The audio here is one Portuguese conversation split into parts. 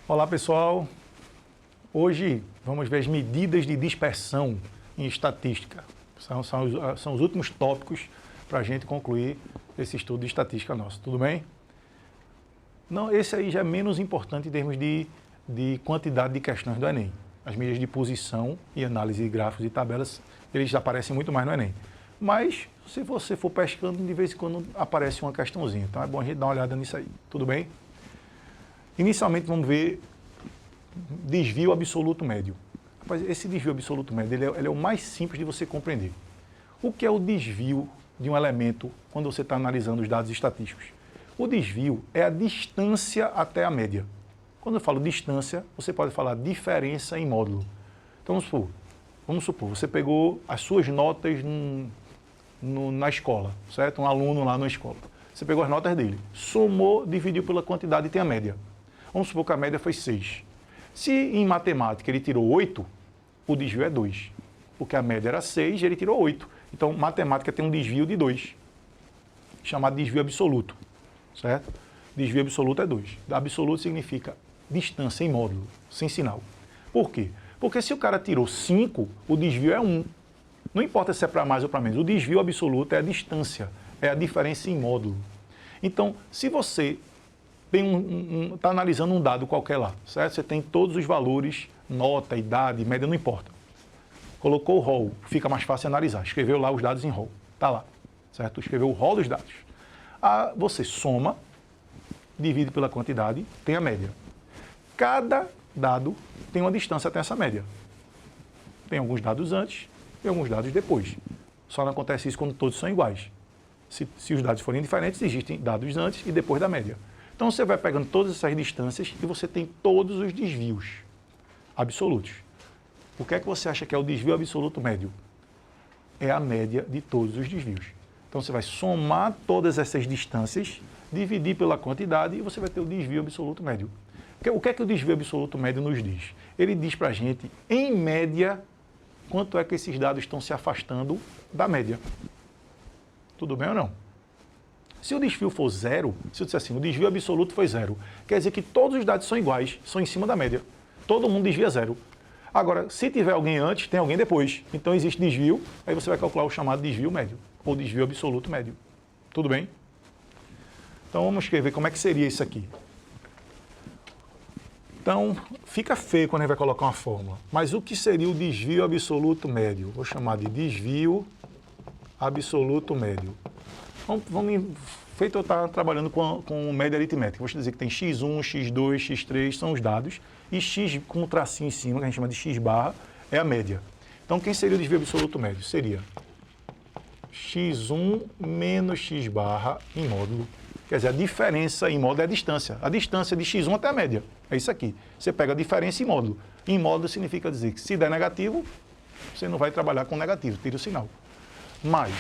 Olá pessoal, hoje vamos ver as medidas de dispersão em estatística. São os últimos tópicos para a gente concluir esse estudo de estatística nosso, tudo bem? Não, esse aí já é menos importante em termos de quantidade de questões do Enem. As medidas de posição e análise de gráficos e tabelas, eles já aparecem muito mais no Enem. Mas, se você for pescando, de vez em quando aparece uma questãozinha. Então é bom a gente dar uma olhada nisso aí, tudo bem? Inicialmente vamos ver desvio absoluto médio. Rapaz, esse desvio absoluto médio ele é o mais simples de você compreender. O que é o desvio de um elemento quando você está analisando os dados estatísticos? O desvio é a distância até a média. Quando eu falo distância, você pode falar diferença em módulo. Então vamos supor, você pegou as suas notas na escola, certo? Um aluno lá na escola. Você pegou as notas dele, somou, dividiu pela quantidade e tem a média. Vamos supor que a média foi 6. Se em matemática ele tirou 8, o desvio é 2. Porque a média era 6 e ele tirou 8. Então, matemática tem um desvio de 2, chamado desvio absoluto, certo? Desvio absoluto é 2. Absoluto significa distância em módulo, sem sinal. Por quê? Porque se o cara tirou 5, o desvio é 1. Não importa se é para mais ou para menos. O desvio absoluto é a distância, é a diferença em módulo. Então, se você está analisando um dado qualquer lá, certo? Você tem todos os valores, nota, idade, média, não importa. Colocou o rol, fica mais fácil analisar. Escreveu lá os dados em rol, está lá, certo? Escreveu o rol dos dados. Você soma, divide pela quantidade, tem a média. Cada dado tem uma distância até essa média. Tem alguns dados antes e alguns dados depois. Só não acontece isso quando todos são iguais. Se os dados forem diferentes, existem dados antes e depois da média. Então você vai pegando todas essas distâncias e você tem todos os desvios absolutos. O que é que você acha que é o desvio absoluto médio? É a média de todos os desvios. Então você vai somar todas essas distâncias, dividir pela quantidade e você vai ter o desvio absoluto médio. O que é que o desvio absoluto médio nos diz? Ele diz para a gente, em média, quanto é que esses dados estão se afastando da média. Tudo bem ou não? Se o desvio for 0, se eu disser assim, o desvio absoluto foi 0, quer dizer que todos os dados são iguais, são em cima da média. Todo mundo desvia 0. Agora, se tiver alguém antes, tem alguém depois. Então existe desvio, aí você vai calcular o chamado desvio médio, ou desvio absoluto médio. Tudo bem? Então vamos escrever como é que seria isso aqui. Então, fica feio quando a gente vai colocar uma fórmula. Mas o que seria o desvio absoluto médio? Vou chamar de desvio absoluto médio. Feito eu estar trabalhando com média aritmética, vou te dizer que tem x1, x2, x3, são os dados, e x com um tracinho em cima, que a gente chama de x barra, é a média. Então, quem seria o desvio absoluto médio? Seria x1 menos x barra em módulo. Quer dizer, a diferença em módulo é a distância. A distância de x1 até a média. É isso aqui. Você pega a diferença em módulo. Em módulo significa dizer que se der negativo, você não vai trabalhar com negativo, tira o sinal. Mais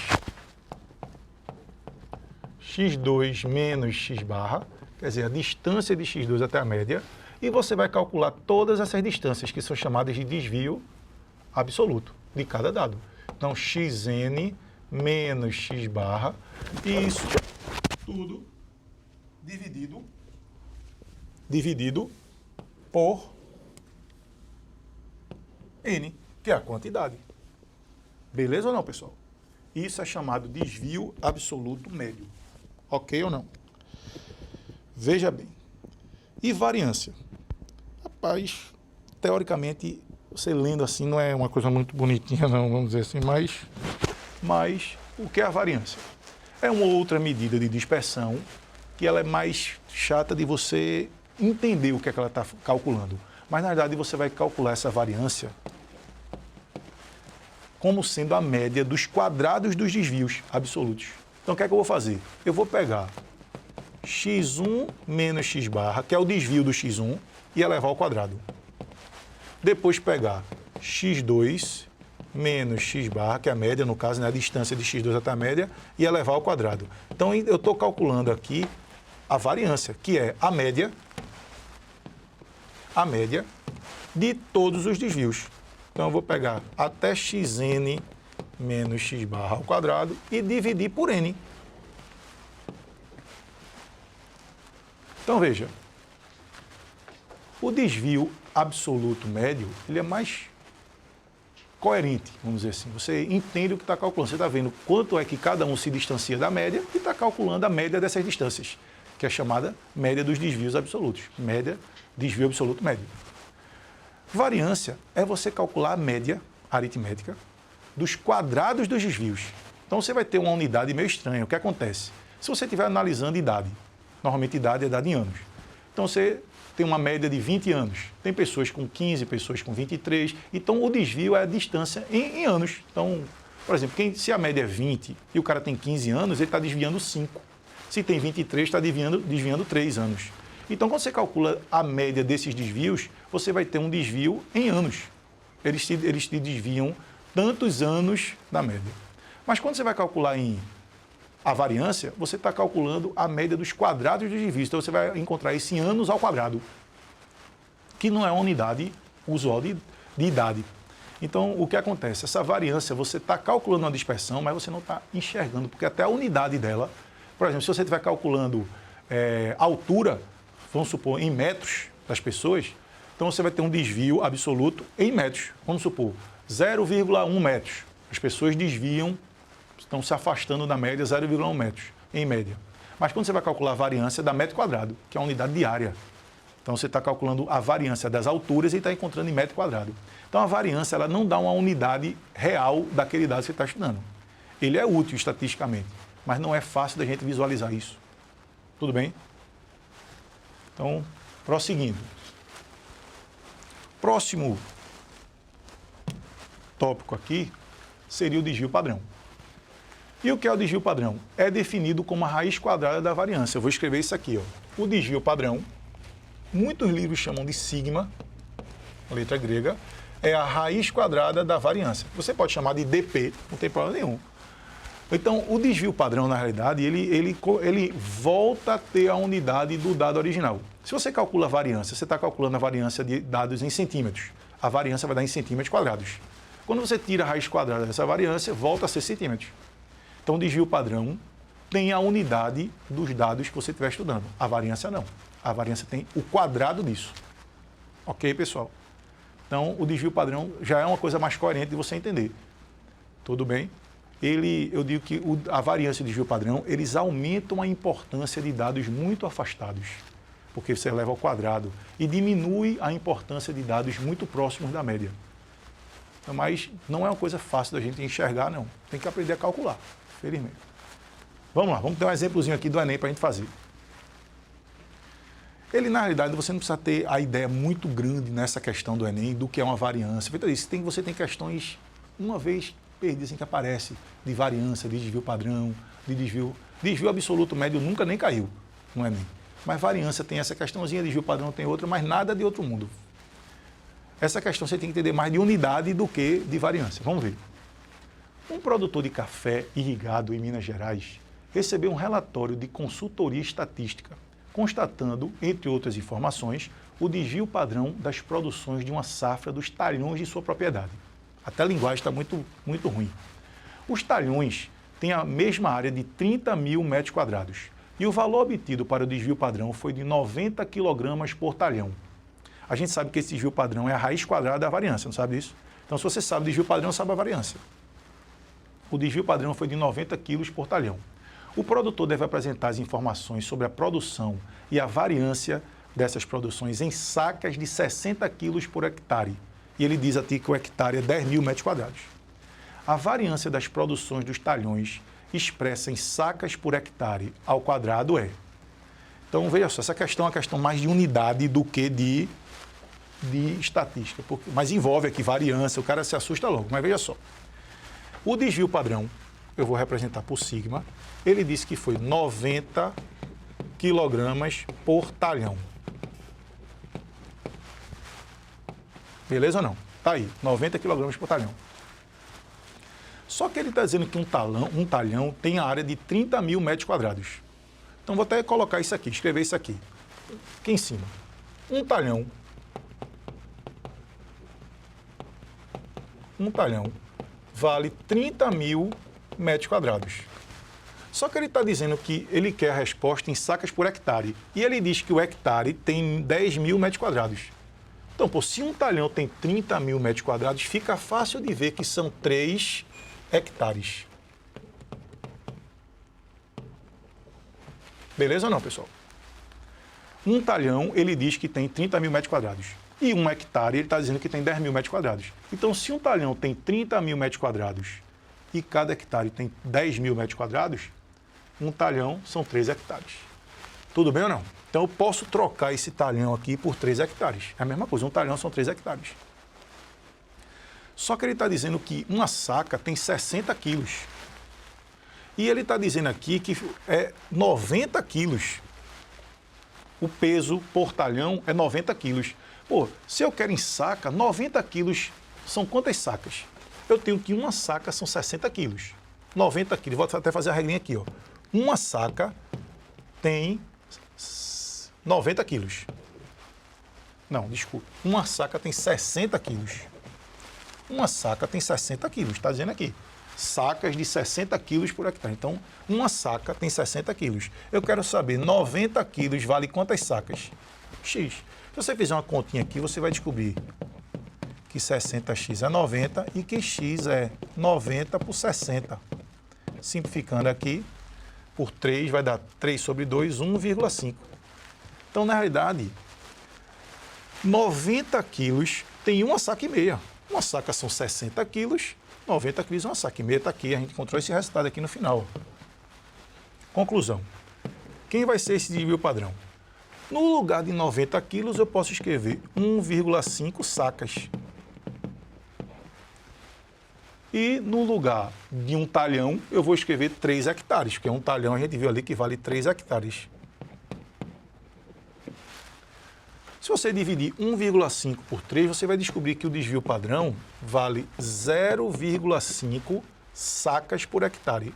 x2 menos x barra, quer dizer, a distância de x2 até a média, e você vai calcular todas essas distâncias, que são chamadas de desvio absoluto, de cada dado. Então, xn menos x barra, e isso tudo dividido por n, que é a quantidade. Beleza ou não, pessoal? Isso é chamado desvio absoluto médio. Ok ou não? Veja bem. E variância? Rapaz, teoricamente, você lendo assim não é uma coisa muito bonitinha, não, vamos dizer assim, mas o que é a variância? É uma outra medida de dispersão que ela é mais chata de você entender o que é que ela está calculando. Mas, na verdade, você vai calcular essa variância como sendo a média dos quadrados dos desvios absolutos. Então, o que é que eu vou fazer? Eu vou pegar x1 menos x barra, que é o desvio do x1, e elevar ao quadrado. Depois pegar x2 menos x barra, que é a média, no caso, né, a distância de x2 até a média, e elevar ao quadrado. Então, eu estou calculando aqui a variância, que é a média de todos os desvios. Então, eu vou pegar até xn menos x barra ao quadrado e dividir por n. Então, veja. O desvio absoluto médio, ele é mais coerente, vamos dizer assim. Você entende o que está calculando. Você está vendo quanto é que cada um se distancia da média e está calculando a média dessas distâncias, que é chamada média dos desvios absolutos. Média, desvio absoluto médio. Variância é você calcular a média aritmética dos quadrados dos desvios. Então você vai ter uma unidade meio estranha. O que acontece? Se você estiver analisando idade, normalmente idade é dada em anos. Então você tem uma média de 20 anos. Tem pessoas com 15, pessoas com 23. Então o desvio é a distância em anos. Então, por exemplo, se a média é 20 e o cara tem 15 anos, ele está desviando 5. Se tem 23, está desviando 3 anos. Então, quando você calcula a média desses desvios, você vai ter um desvio em anos. Eles te desviam tantos anos da média. Mas quando você vai calcular a variância, você está calculando a média dos quadrados dos desvios. Então, você vai encontrar isso em anos ao quadrado, que não é uma unidade usual de idade. Então, o que acontece? Essa variância, você está calculando uma dispersão, mas você não está enxergando, porque até a unidade dela, por exemplo, se você estiver calculando a altura, vamos supor, em metros das pessoas, então você vai ter um desvio absoluto em metros. Vamos supor, 0,1 metros. As pessoas desviam, estão se afastando da média 0,1 metros, em média. Mas quando você vai calcular a variância da metro quadrado, que é a unidade de área, então você está calculando a variância das alturas e está encontrando em metro quadrado. Então a variância ela não dá uma unidade real daquele dado que você está estudando. Ele é útil estatisticamente, mas não é fácil da gente visualizar isso. Tudo bem? Então, prosseguindo. Próximo tópico aqui seria o desvio padrão. E o que é o desvio padrão? É definido como a raiz quadrada da variância. Eu vou escrever isso aqui, ó. O desvio padrão, muitos livros chamam de sigma, a letra grega, é a raiz quadrada da variância. Você pode chamar de dp, não tem problema nenhum. Então, o desvio padrão, na realidade, ele volta a ter a unidade do dado original. Se você calcula a variância, você está calculando a variância de dados em centímetros. A variância vai dar em centímetros quadrados. Quando você tira a raiz quadrada dessa variância, volta a ser centímetros. Então, o desvio padrão tem a unidade dos dados que você estiver estudando. A variância não. A variância tem o quadrado disso. Ok, pessoal? Então, o desvio padrão já é uma coisa mais coerente de você entender. Tudo bem? Eu digo que a variância e o desvio padrão, eles aumentam a importância de dados muito afastados, porque você leva ao quadrado, e diminui a importância de dados muito próximos da média. Mas não é uma coisa fácil da gente enxergar, não. Tem que aprender a calcular, felizmente. Vamos lá, vamos ter um exemplozinho aqui do Enem para a gente fazer. Ele, na realidade, você não precisa ter a ideia muito grande nessa questão do Enem, do que é uma variância. Você tem questões, uma vez perdidas, assim, que aparece, de variância, de desvio padrão, de desvio absoluto médio nunca nem caiu no Enem. Mas variância tem essa questãozinha, desvio padrão tem outra, mas nada de outro mundo. Essa questão você tem que entender mais de unidade do que de variância. Vamos ver. Um produtor de café irrigado em Minas Gerais recebeu um relatório de consultoria estatística, constatando, entre outras informações, o desvio padrão das produções de uma safra dos talhões de sua propriedade. Até a linguagem está muito, muito ruim. Os talhões têm a mesma área de 30 mil metros quadrados e o valor obtido para o desvio padrão foi de 90 kg por talhão. A gente sabe que esse desvio padrão é a raiz quadrada da variância, não sabe disso? Então, se você sabe o desvio padrão, sabe a variância. O desvio padrão foi de 90 kg por talhão. O produtor deve apresentar as informações sobre a produção e a variância dessas produções em sacas de 60 kg por hectare. E ele diz aqui que o hectare é 10 mil metros quadrados. A variância das produções dos talhões expressa em sacas por hectare ao quadrado é. Então, veja só, essa questão é uma questão mais de unidade do que de estatística. Mas envolve aqui variância, o cara se assusta logo. Mas veja só. O desvio padrão, eu vou representar por sigma, ele disse que foi 90 kg por talhão. Beleza ou não? Tá aí, 90 kg por talhão. Só que ele está dizendo que um talhão tem a área de 30 mil metros quadrados. Então, vou até colocar isso aqui, escrever isso aqui em cima. Um talhão vale 30 mil metros quadrados. Só que ele está dizendo que ele quer a resposta em sacas por hectare. E ele diz que o hectare tem 10 mil metros quadrados. Então, pô, se um talhão tem 30 mil metros quadrados, fica fácil de ver que são 3 hectares. Beleza ou não, pessoal? Um talhão, ele diz que tem 30 mil metros quadrados. E um hectare, ele está dizendo que tem 10 mil metros quadrados. Então, se um talhão tem 30 mil metros quadrados e cada hectare tem 10 mil metros quadrados, um talhão são 3 hectares. Tudo bem ou não? Então, eu posso trocar esse talhão aqui por 3 hectares. É a mesma coisa, um talhão são 3 hectares. Só que ele está dizendo que uma saca tem 60 quilos. E ele está dizendo aqui que é 90 quilos. O peso por talhão é 90 quilos. Pô, se eu quero em saca, 90 quilos são quantas sacas? Eu tenho que uma saca são 60 quilos. 90 quilos, vou até fazer a regrinha aqui, ó. Uma saca tem 90 quilos. Não, desculpa. Uma saca tem 60 quilos. Uma saca tem 60 quilos, está dizendo aqui. Sacas de 60 quilos por hectare. Então, uma saca tem 60 quilos. Eu quero saber, 90 quilos vale quantas sacas? X. Se você fizer uma continha aqui, você vai descobrir que 60x é 90 e que x é 90 por 60. Simplificando aqui, por 3 vai dar 3 sobre 2, 1,5. Então, na realidade, 90 quilos tem uma saca e meia. Uma saca são 60 quilos, 90 quilos é uma saca e meia. Está aqui, a gente encontrou esse resultado aqui no final. Conclusão. Quem vai ser esse desvio padrão? No lugar de 90 quilos, eu posso escrever 1,5 sacas. E no lugar de um talhão, eu vou escrever 3 hectares, porque um talhão a gente viu ali que vale 3 hectares. Se você dividir 1,5 por 3, você vai descobrir que o desvio padrão vale 0,5 sacas por hectare.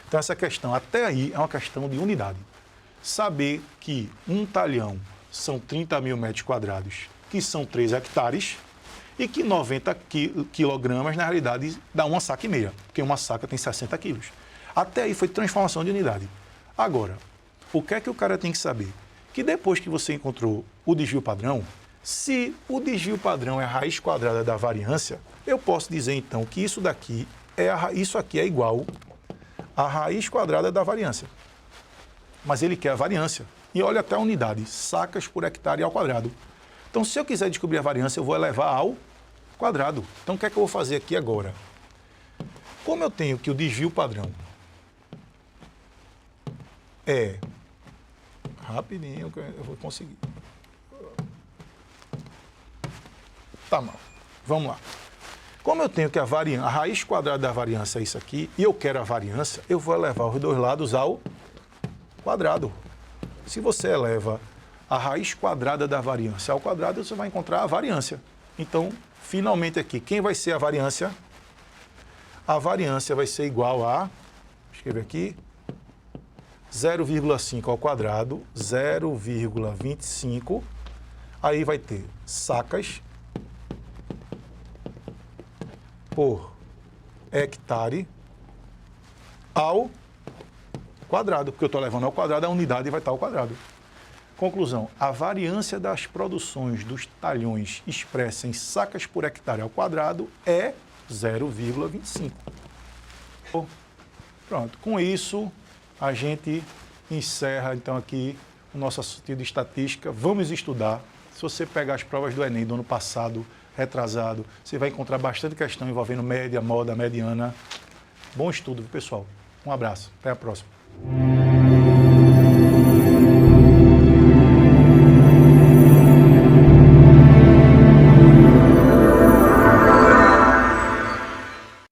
Então, essa questão, até aí, é uma questão de unidade. Saber que um talhão são 30 mil metros quadrados, que são 3 hectares, e que 90 quilogramas, na realidade, dá uma saca e meia, porque uma saca tem 60 quilos. Até aí foi transformação de unidade. Agora, o que é que o cara tem que saber? Que depois que você encontrou o desvio padrão, se o desvio padrão é a raiz quadrada da variância, eu posso dizer, então, que isso daqui isso aqui é igual à raiz quadrada da variância. Mas ele quer a variância. E olha até a unidade, sacas por hectare ao quadrado. Então, se eu quiser descobrir a variância, eu vou elevar ao quadrado. Então, o que é que eu vou fazer aqui agora? Como eu tenho que o desvio padrão é... Rapidinho, que eu vou conseguir. Tá mal. Vamos lá. Como eu tenho que a raiz quadrada da variância é isso aqui, e eu quero a variância, eu vou elevar os dois lados ao quadrado. Se você eleva a raiz quadrada da variância ao quadrado, você vai encontrar a variância. Então, finalmente aqui, quem vai ser a variância? A variância vai ser igual a, vou escrever aqui, 0,5 ao quadrado, 0,25, aí vai ter sacas por hectare ao quadrado, porque eu estou levando ao quadrado, a unidade vai estar ao quadrado. Conclusão, a variância das produções dos talhões expressa em sacas por hectare ao quadrado é 0,25. Pronto, com isso a gente encerra então aqui o nosso assunto de estatística. Vamos estudar. Se você pegar as provas do Enem do ano passado, retrasado, você vai encontrar bastante questão envolvendo média, moda, mediana. Bom estudo, pessoal. Um abraço. Até a próxima.